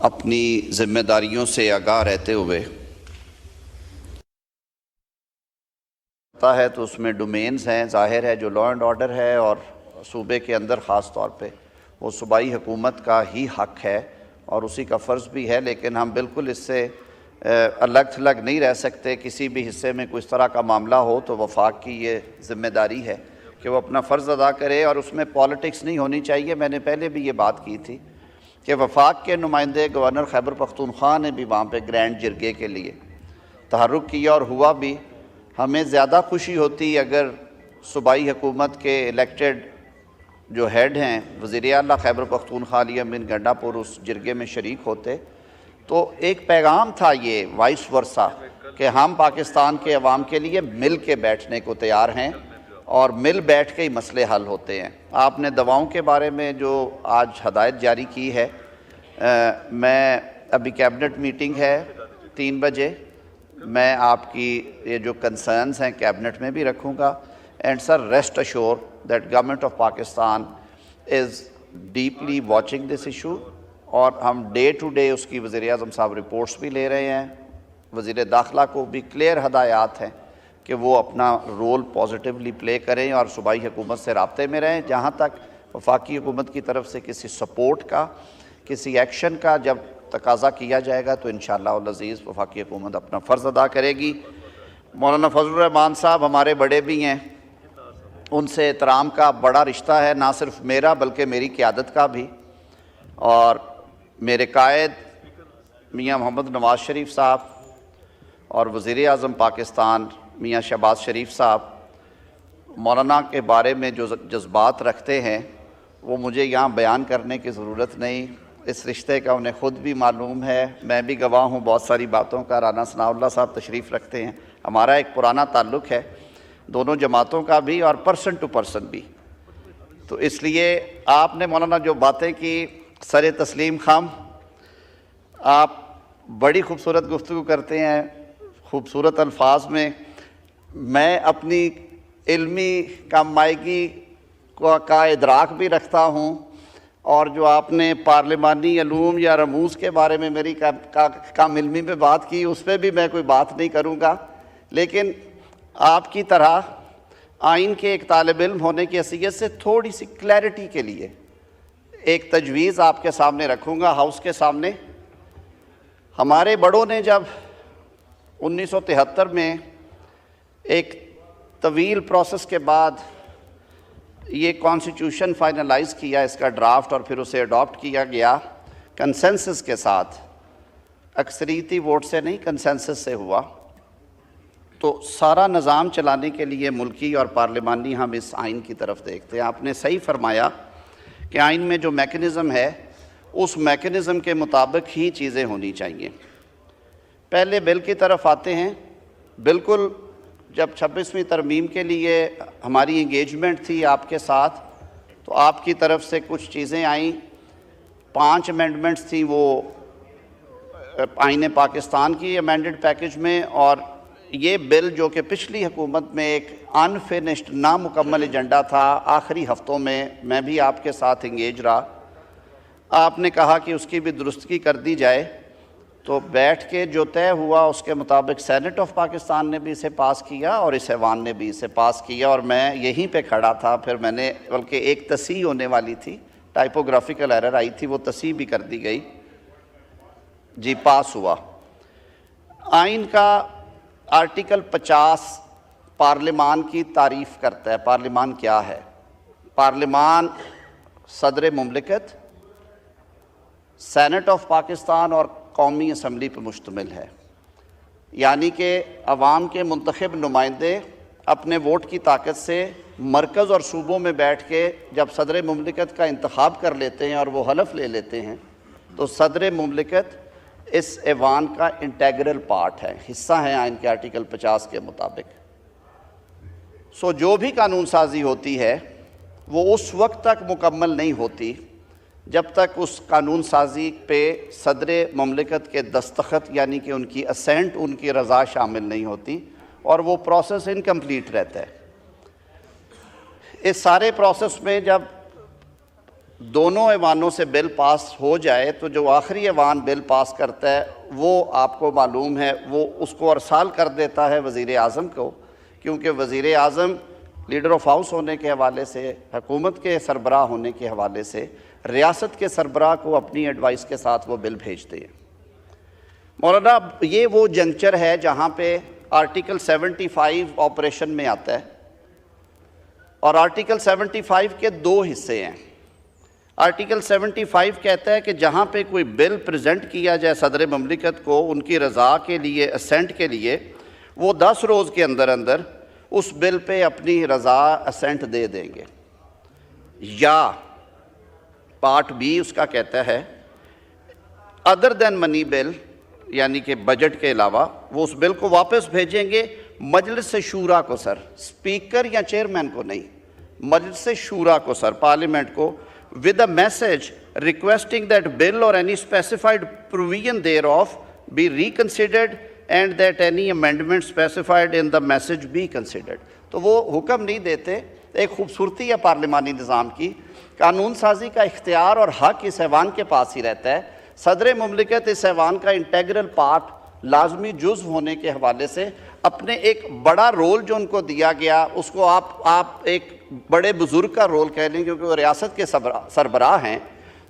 अपनी जिम्मेदारियों से आगाह रहते हुए है तो उसमें डोमेन्स हैं, ज़ाहिर है जो लॉ एंड ऑर्डर है और सूबे के अंदर ख़ास तौर पे वो सूबाई हुकूमत का ही हक़ है और उसी का फ़र्ज़ भी है। लेकिन हम बिल्कुल इससे अलग थलग नहीं रह सकते। किसी भी हिस्से में कोई इस तरह का मामला हो तो वफाक की ये ज़िम्मेदारी है कि वो अपना फ़र्ज़ अदा करे और उसमें पॉलिटिक्स नहीं होनी चाहिए। मैंने पहले भी ये बात की थी कि वफाक के नुमाइंदे गवर्नर खैबर पख्तूनख्वा ने भी वहाँ पे ग्रैंड जिरगे के लिए तहर्रुक किया और हुआ भी। हमें ज़्यादा खुशी होती अगर सूबाई हुकूमत के इलेक्टेड जो हेड हैं वज़ीर आला खैबर पख्तूनख्वा अली अमीन गंडापुर उस जिरगे में शरीक होते तो एक पैगाम था ये वाइस वर्सा कि हम पाकिस्तान के अवाम के लिए मिल के बैठने को तैयार हैं और मिल बैठ के ही मसले हल होते हैं। आपने दवाओं के बारे में जो आज हदायत जारी की है, मैं अभी कैबिनेट मीटिंग है 3 बजे, मैं आपकी ये जो कंसर्न्स हैं कैबिनेट में भी रखूँगा। And sir rest assure that government of Pakistan is deeply watching this issue और हम डे टू डे उसकी वज़ीर आज़म साहब रिपोर्ट्स भी ले रहे हैं। वज़ीर दाखिला को भी क्लियर हदायत हैं कि वो अपना रोल पॉजिटिवली प्ले करें और सूबाई हुकूमत से राब्ते में रहें। जहाँ तक वफाकी हुकूमत की तरफ से किसी सपोर्ट का, किसी एक्शन का जब तकाज़ा किया जाएगा तो इंशाअल्लाह अल अज़ीज़ वफाकी हुकूमत अपना फ़र्ज़ अदा करेगी। मौलाना फजलुर रहमान साहब हमारे बड़े भी हैं, उनसे एहतराम का बड़ा रिश्ता है, ना सिर्फ मेरा बल्कि मेरी क़यादत का भी। और मेरे कायद मियाँ मोहम्मद नवाज़ शरीफ साहब और वज़ीर आज़म पाकिस्तान मियाँ शहबाज शरीफ साहब मौलाना के बारे में जो जज्बात रखते हैं वो मुझे यहाँ बयान करने की ज़रूरत नहीं। इस रिश्ते का उन्हें ख़ुद भी मालूम है, मैं भी गवाह हूँ बहुत सारी बातों का। राना सनाउल्लाह साहब तशरीफ़ रखते हैं, हमारा एक पुराना ताल्लुक़ है दोनों जमातों का भी और पर्सन टू पर्सन भी। तो इसलिए आपने मौलाना जो बातें की सर तस्लीम खाम, आप बड़ी खूबसूरत गुफ्तगू करते हैं खूबसूरत अल्फाज में। मैं अपनी इल्मी कामायगी का इदराक भी रखता हूँ और जो आपने पार्लिमानी अलूम या रमूज़ के बारे में मेरी कम इल्मी में बात की उस पर भी मैं कोई बात नहीं करूँगा। लेकिन आपकी तरह आइन के एक तालिब इल्म होने की हैसियत से थोड़ी सी क्लैरिटी के लिए एक तजवीज़ आपके सामने रखूँगा, हाउस के सामने। हमारे बड़ों ने जब 1973 में एक तवील प्रोसेस के बाद ये कॉन्स्टिट्यूशन फाइनलाइज़ किया, इसका ड्राफ्ट, और फिर उसे अडॉप्ट किया गया कंसेंसस के साथ, अक्सरीती वोट से नहीं कंसेंसस से हुआ। तो सारा निज़ाम चलाने के लिए मुल्की और पार्लिमानी हम इस आइन की तरफ देखते हैं। आपने सही फरमाया कि आइन में जो मैकेनिज़्म है उस मैकेनिज़्म के मुताबिक ही चीज़ें होनी चाहिए। पहले बिल की तरफ आते हैं। बिल्कुल जब 26वीं तरमीम के लिए हमारी इंगेजमेंट थी आपके साथ तो आपकी तरफ से कुछ चीज़ें आईं, 5 अमेंडमेंट्स थी वो आईन पाकिस्तान की अमेंडेड पैकेज में। और ये बिल जो कि पिछली हुकूमत में एक अनफिनिश्ड नामुकम्मल एजेंडा था, आखिरी हफ्तों में मैं भी आपके साथ इंगेज रहा, आपने कहा कि उसकी भी दुरुस्तगी कर दी जाए। तो बैठ के जो तय हुआ उसके मुताबिक सेनेट ऑफ पाकिस्तान ने भी इसे पास किया और इस ऐवान ने भी इसे पास किया और मैं यहीं पे खड़ा था। फिर मैंने, बल्कि एक तस्हीह होने वाली थी, टाइपोग्राफिकल एरर आई थी, वो तस्हीह भी कर दी गई जी, पास हुआ। आइन का आर्टिकल 50 पार्लिमान की तारीफ़ करता है। पार्लिमान क्या है? पार्लिमान सदर मुमलिकत, सेनेट ऑफ पाकिस्तान और कौमी असम्बली पर मुश्तमिल है। यानी कि अवाम के मुंतखब नुमाइंदे अपने वोट की ताकत से मरकज़ और सूबों में बैठ के जब सदर मुमलिकत का इंतखाब कर लेते हैं और वो हलफ ले लेते हैं तो सदर मुमलिकत इस ऐवान का इंटेग्रल पार्ट है, हिस्सा है आइन के आर्टिकल 50 के मुताबिक। सो जो भी कानून साजी होती है वो उस वक्त तक मुकम्मल नहीं होती जब तक उस कानून साजी पे सदर मुमलिकत के दस्तखत यानी कि उनकी असेंट, उनकी रज़ा शामिल नहीं होती और वो प्रोसेस इनकम्प्लीट रहता है। इस सारे प्रोसेस में जब दोनों ऐवानों से बिल पास हो जाए तो जो आखिरी ऐवान बिल पास करता है वो आपको मालूम है वो उसको अरसाल कर देता है वज़ीर आज़म को, क्योंकि वज़ीर आज़म लीडर ऑफ हाउस होने के हवाले से, हुकूमत के सरबराह होने के हवाले से रियासत के सरबराह को अपनी एडवाइस के साथ वो बिल भेजते हैं। मौलाना, ये वो जंक्चर है जहाँ पे आर्टिकल 75 ऑपरेशन में आता है और आर्टिकल 75 के दो हिस्से हैं। आर्टिकल 75 कहता है कि जहाँ पे कोई बिल प्रेजेंट किया जाए सदर ममलिकत को उनकी रज़ा के लिए, असेंट के लिए, वो 10 रोज़ के अंदर अंदर उस बिल पे अपनी रज़ा असेंट दे देंगे। या पार्ट बी उसका कहता है अदर देन मनी बिल, यानी कि बजट के अलावा वो उस बिल को वापस भेजेंगे मजलिस शूरा को, सर, स्पीकर या चेयरमैन को नहीं, मजलिस शूरा को, सर, पार्लियामेंट को, with a message requesting that bill or any specified provision thereof be reconsidered and that any amendment specified in the message be considered। तो वो हुक्म नहीं देते। एक खूबसूरती है पार्लिमानी निज़ाम की, कानून साजी का इख्तियार और हक इस ऐवान के पास ही रहता है। सदर मुमलिकत इस ऐवान का इंटेग्रल पार्ट, लाजमी जुज़्व होने के हवाले से अपने एक बड़ा रोल जो उनको दिया गया उसको आप एक बड़े बुज़ुर्ग का रोल कह लें, क्योंकि वो रियासत के सरबराह हैं,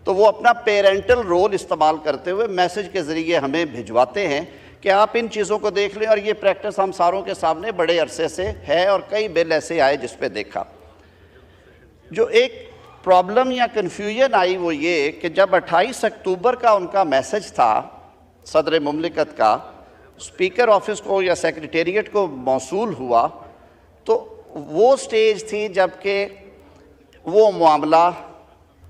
तो वो अपना पेरेंटल रोल इस्तेमाल करते हुए मैसेज के ज़रिए हमें भिजवाते हैं कि आप इन चीज़ों को देख लें। और ये प्रैक्टिस हम सारों के सामने बड़े अरसे से है और कई बिल ऐसे आए जिस पे देखा। जो एक प्रॉब्लम या कन्फ्यूजन आई वो ये कि जब 28 अक्टूबर का उनका मैसेज था सदर मुमलिकत का, स्पीकर ऑफिस को या सेक्रेटेरिएट को मौसूल हुआ, तो वो स्टेज थी जबकि वो मामला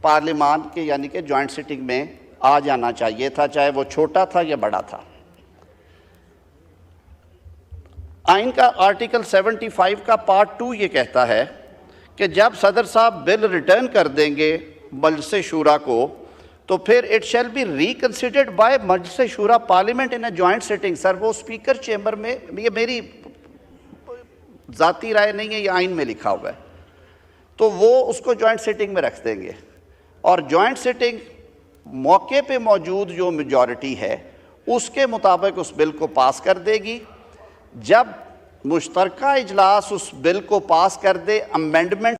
पार्लिमान के यानी कि जॉइंट सिटिंग में आ जाना चाहिए था, चाहे वो छोटा था या बड़ा था। आइन का आर्टिकल 75 का पार्ट 2 ये कहता है कि जब सदर साहब बिल रिटर्न कर देंगे मजलिस शूरा को तो फिर it shall be reconsidered by Majlis Shura parliament in a joint sitting. Sir, वो स्पीकर चेंबर में, ये मेरी ज़ाती राय नहीं है, ये आइन में लिखा हुआ है, तो वो उसको जॉइंट सिटिंग में रख देंगे और जॉइंट सिटिंग मौके पे मौजूद जो मेजॉरिटी है उसके मुताबिक उस बिल को पास कर देगी। जब मुश्तरका इजलास उस बिल को पास कर दे, अमेंडमेंट